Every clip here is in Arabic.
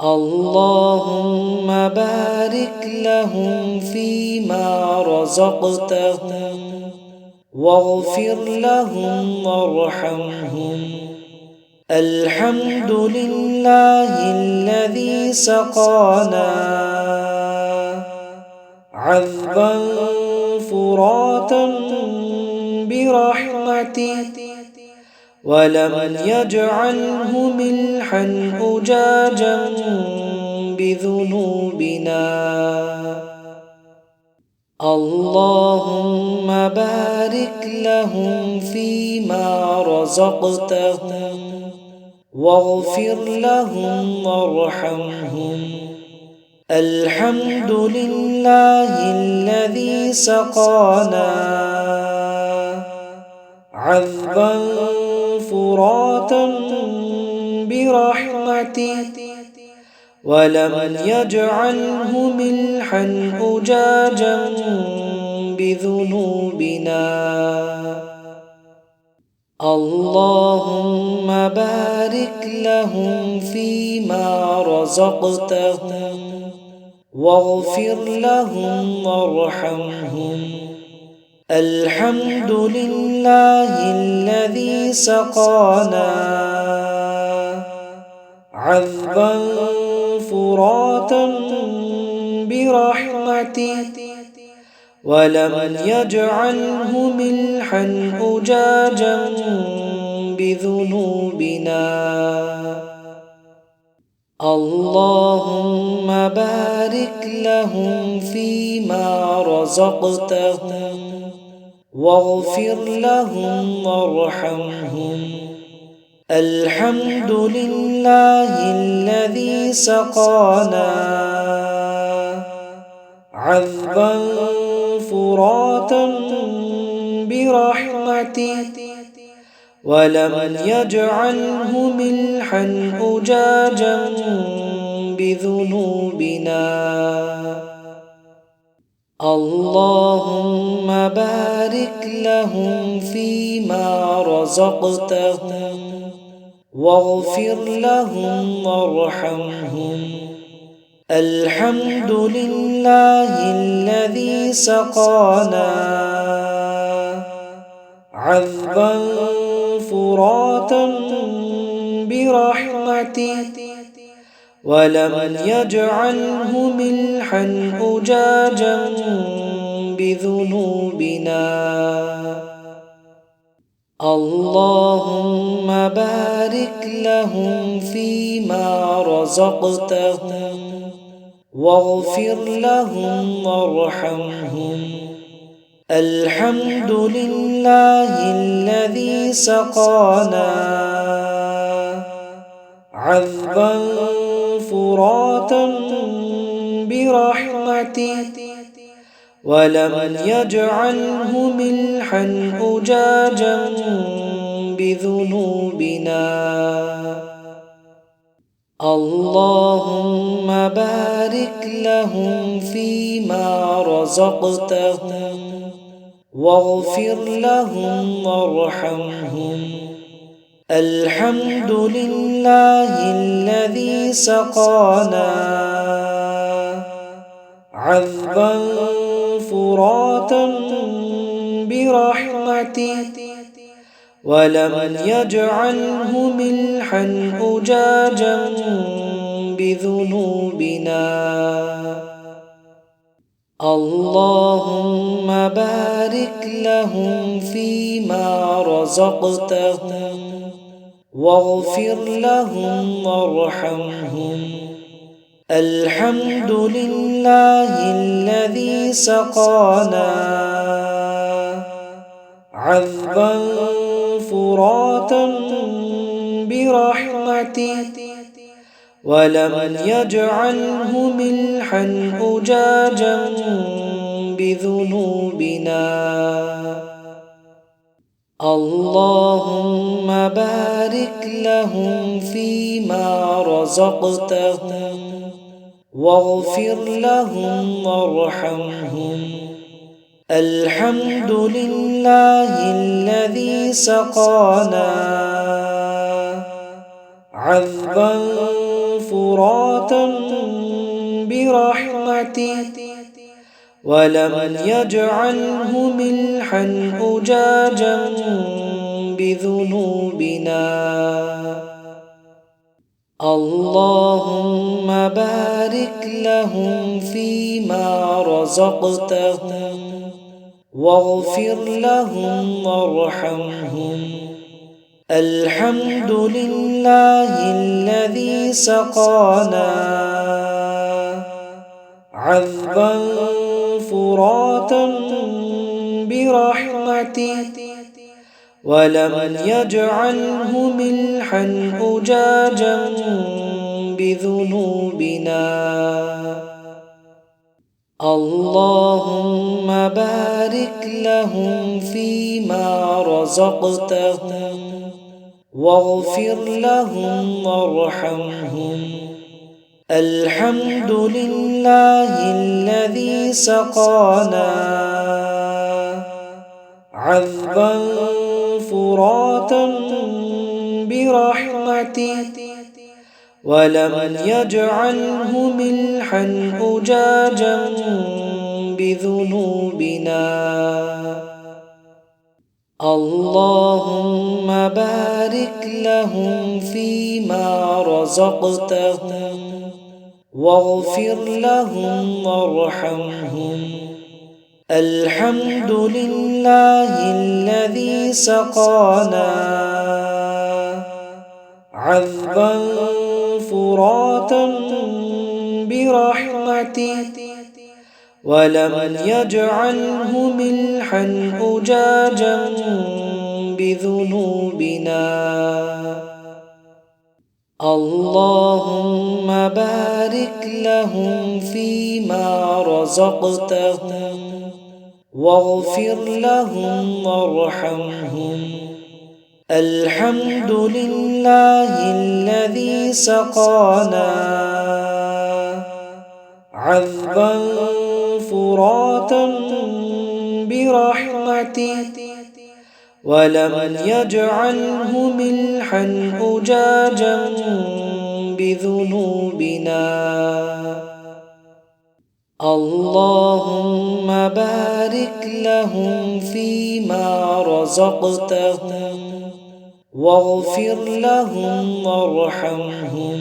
اللهم بارك لهم فيما رزقتهم واغفر لهم وارحمهم. الحمد لله الذي سقانا عذبا فراتا برحمته ولم يجعله ملحا أجاجا بذنوبنا. اللهم بارك لهم فيما رزقتهم واغفر لهم وارحمهم. الحمد لله الذي سقانا عذبا فراتا برحمته ولم يجعله ملحا أجاجا بذنوبنا. اللهم بارك لهم فيما رزقتهم واغفر لهم وارحمهم. الحمد لله الذي سقانا عذبا فراتا برحمته ولم يجعله ملحا أجاجا بذنوبنا. اللهم بارك لهم فيما رزقتهم واغفر لهم وارحمهم. الحمد لله الذي سقانا عذبا فراتا برحمته ولم يجعله ملحا أجاجا بذنوبنا. اللهم بارك لهم فيما رزقتهم واغفر لهم وارحمهم. الحمد لله الذي سقانا عذبا فراتا برحمته ولم يجعله ملحا أجاجا بذنوبنا. اللهم بارك لهم فيما رزقتهم واغفر لهم وارحمهم. الحمد لله الذي سقانا عذبا فراتا برحمته ولم يجعله ملحا أجاجا بذنوبنا. اللهم بارك لهم فيما رزقتهم واغفر لهم وارحمهم. الحمد لله الذي سقانا عذبا فراتا برحمته ولم يجعله ملحا أجاجا بذنوبنا. اللهم بارك لهم فيما رزقتهم واغفر لهم وارحمهم. الحمد لله الذي سقانا عذبا فراتا برحمته ولم يجعله ملحا أجاجا بذنوبنا. اللهم بارك لهم فيما رزقتهم واغفر لهم وارحمهم. الحمد لله الذي سقانا عذبا فراتا برحمته ولم يجعله ملحا أجاجا بذنوبنا اللهم بارك لهم فيما رزقتهم واغفر لهم وارحمهم الحمد لله الذي سقانا عذبا فراتا برحمته ولم يجعله ملحا أجاجا بذنوبنا اللهم بارك لهم فيما رزقتهم واغفر لهم وارحمهم الحمد لله الذي سقانا عذبا فراتا برحمته ولم يجعله ملحا أجاجا بذنوبنا اللهم بارك لهم فيما رزقتهم واغفر لهم وارحمهم الحمد لله الذي سقانا عذبا فراتا برحمته ولم يجعله ملحا أجاجا بذنوبنا اللهم بارك لهم فيما رزقتهم واغفر لهم وارحمهم الحمد لله الذي سقانا عذبا فراتا برحمته ولم يجعله ملحا أجاجا بذنوبنا اللهم بارك لهم فيما رزقتهم واغفر لهم وارحمهم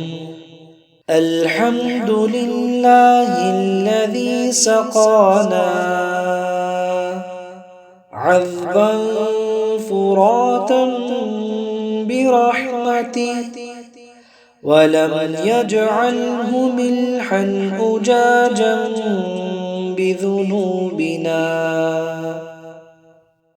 الحمد لله الذي سقانا عذبا فراتا برحمته ولم يجعله ملحا أجاجا بذنوبنا